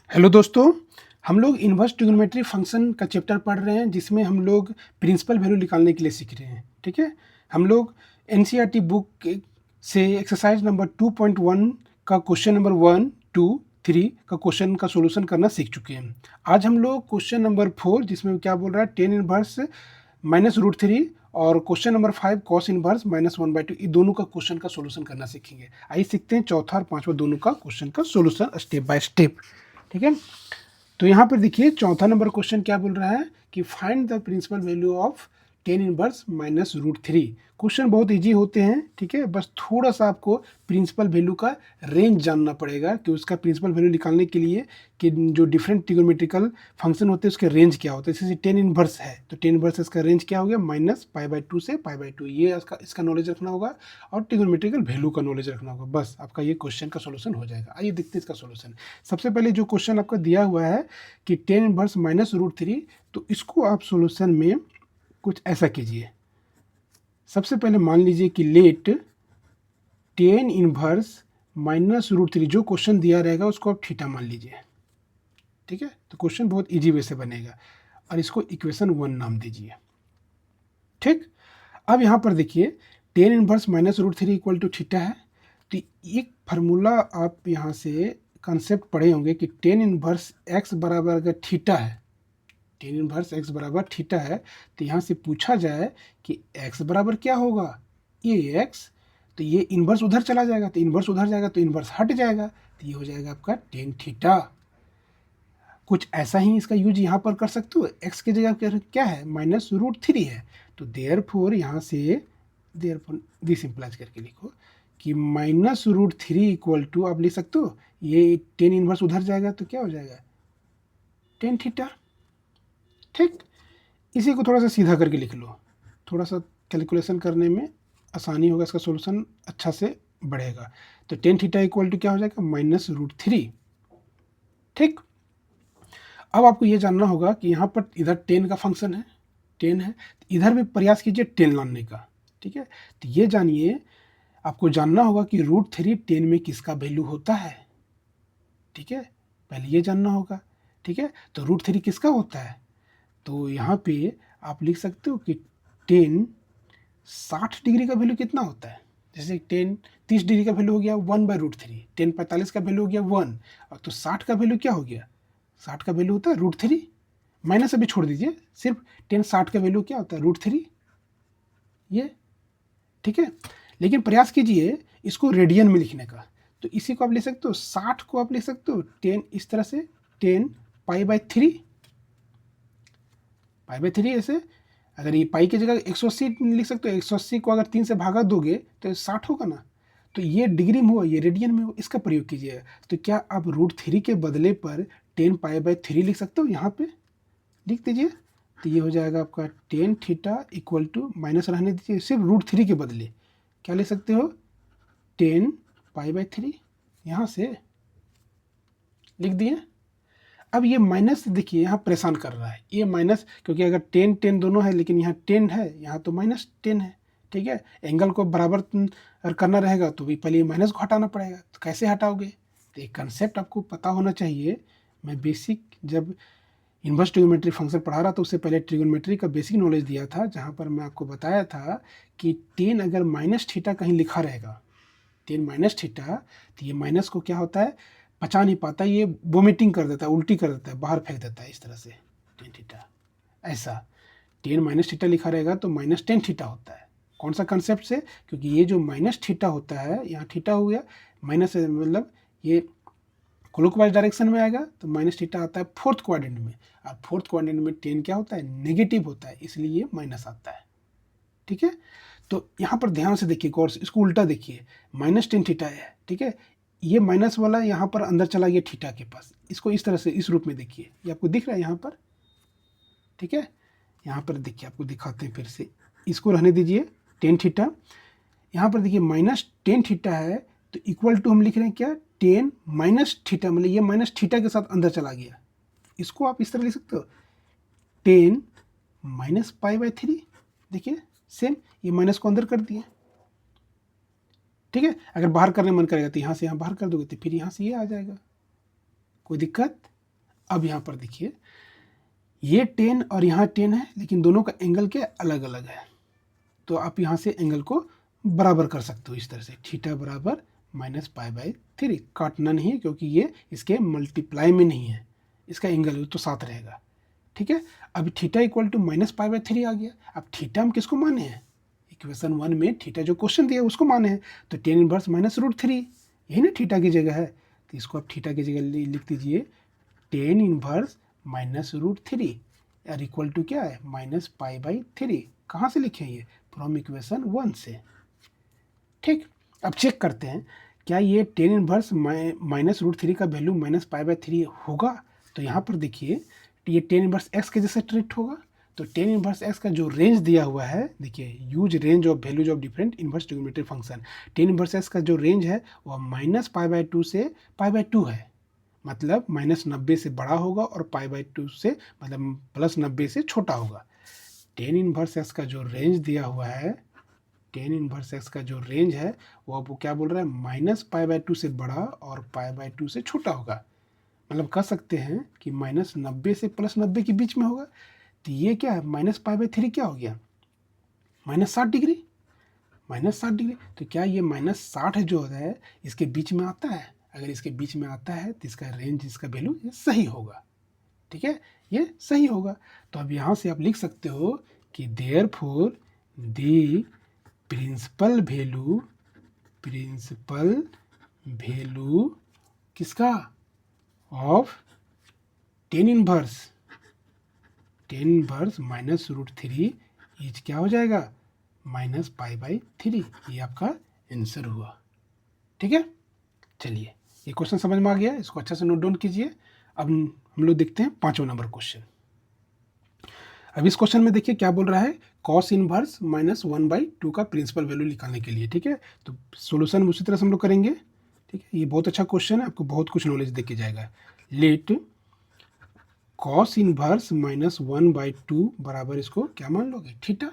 Hello दोस्तों, हम लोग इन्वर्स ट्रिग्नोमेट्री फंक्शन का चैप्टर पढ़ रहे हैं जिसमें हम लोग प्रिंसिपल वैल्यू निकालने के लिए सीख रहे हैं। ठीक है, हम लोग एनसीईआरटी बुक से एक्सरसाइज नंबर 2.1 का क्वेश्चन नंबर 1, 2, 3 का क्वेश्चन का सॉल्यूशन करना सीख चुके हैं। आज हम लोग क्वेश्चन नंबर 4 जिसमें क्या बोल रहा है tan inverse minus root three और क्वेश्चन नंबर 5 कॉस इनवर्स -1/2 ये दोनों का क्वेश्चन का सॉल्यूशन करना सीखेंगे। आइए सीखते हैं चौथा और पांचवा दोनों का क्वेश्चन का सॉल्यूशन स्टेप बाय स्टेप। ठीक है, तो यहाँ पर देखिए चौथा नंबर क्वेश्चन क्या बोल रहा है कि find the principal value of tan inverse -√3। Question बहुत इजी होते हैं। ठीक है, बस थोड़ा सा आपको प्रिंसिपल वैल्यू का रेंज जानना पड़ेगा कि उसका प्रिंसिपल वैल्यू निकालने के लिए कि जो डिफरेंट ट्रिग्नोमेट्रिकल फंक्शन होते हैं उसके रेंज क्या होता है। जैसे टेन इनवर्स है तो टेन इनवर्स इसका रेंज क्या हो गया -π/2 से π/2, ये इसका नॉलेज रखना होगा और ट्रिग्नोमेट्रिकल वैल्यू का नॉलेज रखना होगा। बस आपका ये क्वेश्चन का सोल्यूशन हो जाएगा। आइए देखते हैं इसका सोल्यूशन। सबसे पहले जो क्वेश्चन आपका दिया हुआ है कि टेन इनवर्स -√3, तो इसको आप सोल्यूशन में कुछ ऐसा कीजिए। सबसे पहले मान लीजिए कि लेट टेन इनवर्स -√3 जो क्वेश्चन दिया रहेगा उसको आप थीटा मान लीजिए। ठीक है, तो क्वेश्चन बहुत इजी वे से बनेगा और इसको इक्वेशन 1 नाम दीजिए। ठीक, अब यहाँ पर देखिए tan inverse -√3 equal to theta है। तो एक फार्मूला आप यहाँ से कंसेप्ट पढ़े होंगे कि टेन इनवर्स एक्स बराबर अगर थीटा है, टेन इनवर्स एक्स बराबर थीटा है, तो यहाँ से पूछा जाए कि एक्स बराबर क्या होगा, ये एक्स, तो ये इन्वर्स उधर चला जाएगा, तो इन्वर्स उधर जाएगा तो इन्वर्स हट जाएगा, तो ये हो जाएगा आपका टेन थीटा। कुछ ऐसा ही इसका यूज यहाँ पर कर सकते हो। एक्स की जगह क्या है -√3 है, तो देयरफॉर यहाँ से देयरफॉर दिस इंप्लाइज करके लिखो कि -√3 इक्वल टू आप लिख सकते हो ये टेन इन्वर्स उधर जाएगा तो क्या हो जाएगा टेन थीटा। ठीक, इसी को थोड़ा सा सीधा करके लिख लो, थोड़ा सा कैलकुलेशन करने में आसानी होगा, इसका सॉल्यूशन अच्छा से बढ़ेगा। तो टेन थीटा इक्वल टू क्या हो जाएगा -√3। ठीक, अब आपको ये जानना होगा कि यहाँ पर इधर टेन का फंक्शन है, टेन है, इधर भी प्रयास कीजिए टेन लाने का। ठीक है, तो ये जानिए, आपको जानना होगा कि √3 टेन में किसका वैल्यू होता है। ठीक है, पहले ये जानना होगा। ठीक है, तो √3 किसका होता है, तो यहाँ पे आप लिख सकते हो कि टेन 60 डिग्री का वैल्यू कितना होता है। जैसे टेन 30 डिग्री का वैल्यू हो गया 1/√3, टेन 45 का वैल्यू हो गया 1, और तो 60 का वैल्यू क्या हो गया, 60 का वैल्यू होता है √3, माइनस अभी छोड़ दीजिए, सिर्फ टेन 60 का वैल्यू क्या होता है √3 ये। ठीक है, लेकिन प्रयास कीजिए इसको रेडियन में लिखने का, तो इसी को आप लिख सकते हो 60 को आप लिख सकते हो टेन इस तरह से, टेन π/3, π/3 ऐसे। अगर ये पाई की जगह 180 लिख सकते हो, 180 को अगर 3 से भागा दोगे तो 60 होगा ना, तो ये डिग्री में हुआ ये रेडियन में हो, इसका प्रयोग कीजिएगा। तो क्या आप √3 के बदले पर टेन π/3 लिख सकते हो, यहाँ पे लिख दीजिए, तो ये हो जाएगा आपका tan theta equal to, minus रहने दीजिए, सिर्फ √3 के बदले क्या लिख सकते हो टेन π/3, यहाँ से लिख दिए। अब ये माइनस देखिए यहाँ परेशान कर रहा है, ये माइनस, क्योंकि अगर टेन टेन दोनों है लेकिन यहाँ टेन है, यहाँ तो -10 है। ठीक है, एंगल को बराबर अगर करना रहेगा तो भी पहले माइनस को हटाना पड़ेगा, तो कैसे हटाओगे, तो एक कंसेप्ट आपको पता होना चाहिए। मैं बेसिक जब इन्वर्स ट्रिग्नोमेट्री फंक्शन पढ़ा रहा था उससे पहले ट्रिग्नोमेट्री का बेसिक नॉलेज दिया था, जहाँ पर मैं आपको बताया था कि टेन अगर -θ कहीं लिखा रहेगा, टेन -θ, तो ये माइनस को क्या होता है पचा नहीं पाता, ये वोमिटिंग कर देता है, उल्टी कर देता है, बाहर फेंक देता है, इस तरह से टेन थीटा। ऐसा टेन -θ लिखा रहेगा तो -10θ होता है। कौन सा कंसेप्ट से, क्योंकि ये जो -θ होता है, यहाँ थीटा हो गया, माइनस मतलब ये क्लॉकवाइज डायरेक्शन में आएगा तो -θ आता है फोर्थ क्वाड्रेंट में, और फोर्थ क्वाड्रेंट में टेन क्या होता है नेगेटिव होता है, इसलिए माइनस आता है। ठीक है, तो यहाँ पर ध्यान से देखिए, और इसको उल्टा देखिए, -10θ है। ठीक है, ये माइनस वाला यहाँ पर अंदर चला गया थीटा के पास, इसको इस तरह से इस रूप में देखिए, ये आपको दिख रहा है यहाँ पर। ठीक है, यहाँ पर देखिए आपको दिखाते हैं फिर से, इसको रहने दीजिए टेन थीटा, यहाँ पर देखिए -10θ है, तो इक्वल टू हम लिख रहे हैं क्या टेन -θ, मतलब ये -θ के साथ अंदर चला गया, इसको आप इस तरह लिख सकते हो टेन -π/3। देखिए सेम, ये माइनस को अंदर कर दिए। ठीक है, अगर बाहर करने मन करेगा तो यहाँ से यहाँ बाहर कर दोगे तो फिर यहाँ से ये आ जाएगा, कोई दिक्कत अब यहाँ पर देखिए ये 10 और यहाँ 10 है, लेकिन दोनों का एंगल क्या अलग अलग है, तो आप यहाँ से एंगल को बराबर कर सकते हो इस तरह से, थीटा बराबर -π/3। काटना नहीं है क्योंकि ये इसके मल्टीप्लाई में नहीं है, इसका एंगल तो साथ रहेगा। ठीक है, अब थीटा इक्वल टू -π/3 आ गया। अब थीटा हम किसको माने हैं, इक्वेशन 1 में थीटा जो क्वेश्चन दिया उसको माने हैं, तो tan इनवर्स -√3 यही ना थीटा की जगह है, तो इसको आप थीटा की जगह लिख दीजिए tan इनवर्स -√3 और इक्वल टू क्या है -π/3। कहाँ से लिखे ये, फ्रॉम इक्वेशन 1 से। ठीक, अब चेक करते हैं क्या ये tan इनवर्स -√3 का वैल्यू -π/3 होगा। तो यहाँ पर देखिए ये tan इनवर्स x के जैसे ट्रीट होगा, तो tan इनवर्स x का जो रेंज दिया हुआ है, देखिए use range of values of different inverse trigonometric function, tan inverse x का जो रेंज है वह -π/2 से π/2 है, मतलब -90 से बड़ा होगा और π/2 से मतलब +90 से छोटा होगा। tan इनवर्स x का जो रेंज दिया हुआ है, tan इनवर्स x का जो रेंज है वो क्या बोल रहा है, -π/2 से बड़ा और π/2 से छोटा होगा, मतलब कह सकते हैं कि -90 से +90 के बीच में होगा। तो ये क्या है, -π/3 क्या हो गया, -60 डिग्री, -60 डिग्री। तो क्या ये -60 जो है इसके बीच में आता है, अगर इसके बीच में आता है तो इसका रेंज, इसका वैल्यू ये सही होगा। ठीक है, ये सही होगा। तो अब यहाँ से आप लिख सकते हो कि देयरफॉर द प्रिंसिपल वैल्यू किसका, ऑफ tan इनवर्स -√3 इज क्या हो जाएगा, -π/3। ये आपका आंसर हुआ। ठीक है, चलिए ये क्वेश्चन समझ में आ गया, इसको अच्छा से नोट डाउन कीजिए। अब हम लोग देखते हैं 5वां नंबर क्वेश्चन। अब इस क्वेश्चन में देखिए क्या बोल रहा है, cos इनवर्स -1/2 का प्रिंसिपल वैल्यू निकालने के लिए। ठीक है, तो सोल्यूशन उसी तरह से हम लोग करेंगे। ठीक है, ये बहुत अच्छा क्वेश्चन है, आपको बहुत कुछ नॉलेज दे के जाएगा। लेट cos इनवर्स -1/2 बराबर इसको क्या मान लोगे, थीटा।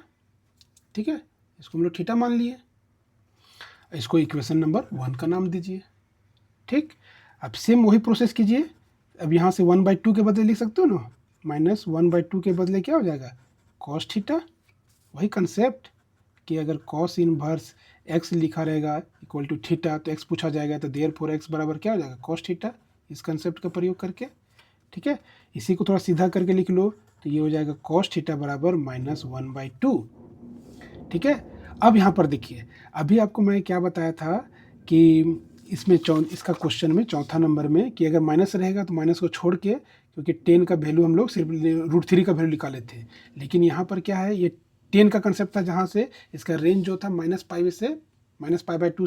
ठीक है, इसको हम लोग थीटा मान लिए, इसको इक्वेशन नंबर 1 का नाम दीजिए। ठीक, अब सेम वही प्रोसेस कीजिए। अब यहाँ से 1/2 के बदले लिख सकते हो ना, -1/2 के बदले क्या हो जाएगा, cos थीटा। वही कंसेप्ट कि अगर cos इनवर्स x लिखा रहेगा इक्वल टू थीटा, तो x पूछा जाएगा, तो देयरफॉर x बराबर क्या हो जाएगा, cos थीटा, इस कंसेप्ट का प्रयोग करके। ठीक है, इसी को थोड़ा सीधा करके लिख लो, तो ये हो जाएगा cos थीटा बराबर -1/2। ठीक है, अब यहाँ पर देखिए, अभी आपको मैं क्या बताया था कि इसमें इसका क्वेश्चन में चौथा नंबर में कि अगर माइनस रहेगा तो माइनस को छोड़ के, क्योंकि 10 का वैल्यू हम लोग सिर्फ √3 का वैल्यू निकाले थे, लेकिन यहाँ पर क्या है, ये 10 का कंसेप्ट था, जहाँ से इसका रेंज जो था -π/2 से +π/2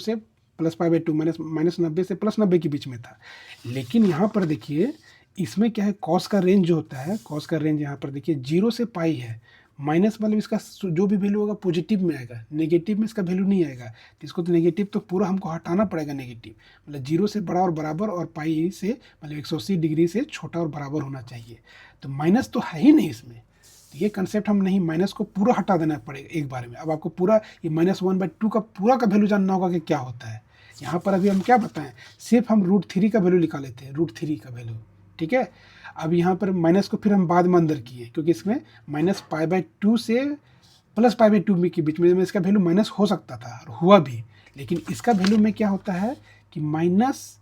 -90 से +90 के बीच में था। लेकिन यहाँ पर देखिए इसमें क्या है, कॉस का रेंज जो होता है, कॉस का रेंज यहाँ पर देखिए 0 से पाई है, माइनस मतलब इसका जो भी वैल्यू होगा पॉजिटिव में आएगा, नेगेटिव में इसका वैल्यू नहीं आएगा। तो इसको तो नेगेटिव तो पूरा हमको हटाना पड़ेगा, नेगेटिव मतलब 0 से बड़ा और बराबर, और पाई से मतलब 180 डिग्री से छोटा और बराबर होना चाहिए। तो माइनस तो है ही नहीं इसमें, तो ये कंसेप्ट हम नहीं, माइनस को पूरा हटा देना पड़ेगा एक बार में। अब आपको पूरा ये -1/2 का पूरा का वैल्यू जानना होगा कि क्या होता है। यहाँ पर अभी हम क्या बताएं, सिर्फ हम √3 का वैल्यू निकाले थे, √3 का वैल्यू। ठीक है, अब यहाँ पर माइनस को फिर हम बाद में अंदर किए, क्योंकि इसमें -π/2 से +π/2 के बीच में इसका वैल्यू माइनस हो सकता था और हुआ भी, लेकिन इसका वैल्यू में क्या होता है कि माइनस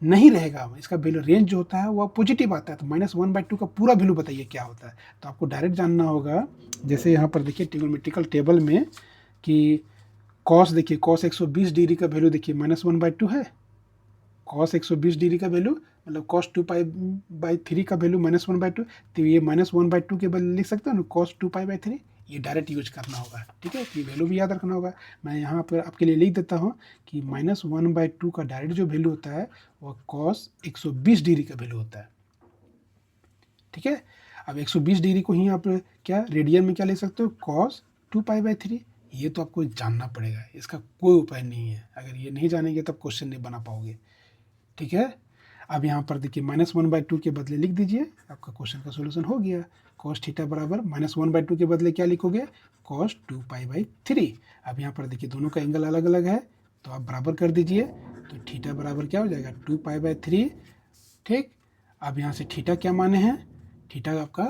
नहीं रहेगा, इसका वैल्यू रेंज जो होता है वो पॉजिटिव आता है। तो -1/2 का पूरा वैल्यू बताइए क्या होता है, तो आपको डायरेक्ट जानना होगा। जैसे यहाँ पर देखिए ट्रिग्नोमेट्रिकल टेबल में कि कॉस, देखिए कॉस 120 डिग्री का वैल्यू देखिए -1/2 है, कॉस 120 डिग्री का वैल्यू मतलब cos 2π/3 का वैल्यू -1/2, तो ये -1/2 के बदले लिख सकते हो ना cos 2π/3, ये डायरेक्ट यूज करना होगा। ठीक है, ये वैल्यू भी याद रखना होगा। मैं यहाँ पर आपके लिए लिख देता हूँ कि -1/2 का डायरेक्ट जो वैल्यू होता है वो cos 120 डिग्री का वैल्यू होता है। ठीक है, अब 120 डिग्री को ही आप क्या रेडियन में क्या ले सकते हो, cos 2π/3। ये तो आपको जानना पड़ेगा, इसका कोई उपाय नहीं है, अगर ये नहीं जानेंगे तब क्वेश्चन नहीं बना पाओगे। ठीक है, अब यहाँ पर देखिए -1/2 के बदले लिख दीजिए, आपका क्वेश्चन का सोल्यूशन हो गया। cos थीटा बराबर -1/2 के बदले क्या लिखोगे, cos 2π/3। अब यहाँ पर देखिए दोनों का एंगल अलग अलग है, तो आप बराबर कर दीजिए, तो थीटा बराबर क्या हो जाएगा 2π/3। ठीक, अब यहाँ से थीटा क्या माने हैं, थीटा आपका,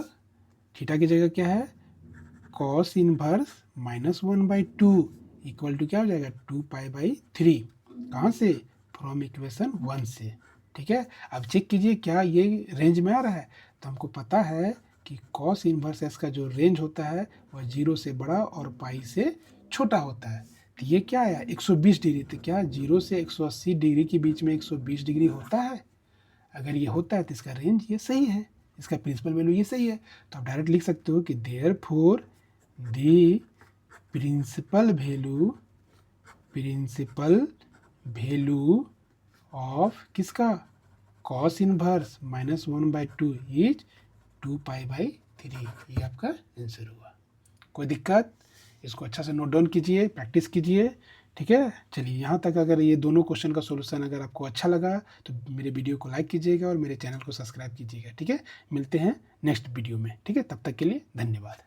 थीटा की जगह क्या है, कॉस इनवर्स -1/2 इक्वल टू क्या हो जाएगा, 2π/3। कहाँ से, फ्रॉम इक्वेशन 1 से। ठीक है, अब चेक कीजिए क्या ये रेंज में आ रहा है। तो हमको पता है कि कॉस इनवर्स एस का जो रेंज होता है वह 0 से बड़ा और पाई से छोटा होता है। तो ये क्या आया, 120 डिग्री। तो क्या 0 से 180 डिग्री के बीच में 120 डिग्री होता है? अगर ये होता है तो इसका रेंज ये सही है, इसका प्रिंसिपल वैल्यू ये सही है। तो आप डायरेक्ट लिख सकते हो कि therefore the principal value of किसका, कॉस इनवर्स -1/2 इज 2π/3। ये आपका आंसर हुआ। कोई दिक्कत, इसको अच्छा से नोट डाउन कीजिए, प्रैक्टिस कीजिए। ठीक है, चलिए यहाँ तक अगर ये दोनों क्वेश्चन का सॉल्यूशन अगर आपको अच्छा लगा तो मेरे वीडियो को लाइक कीजिएगा और मेरे चैनल को सब्सक्राइब कीजिएगा। ठीक है, मिलते हैं नेक्स्ट वीडियो में। ठीक है, तब तक के लिए धन्यवाद।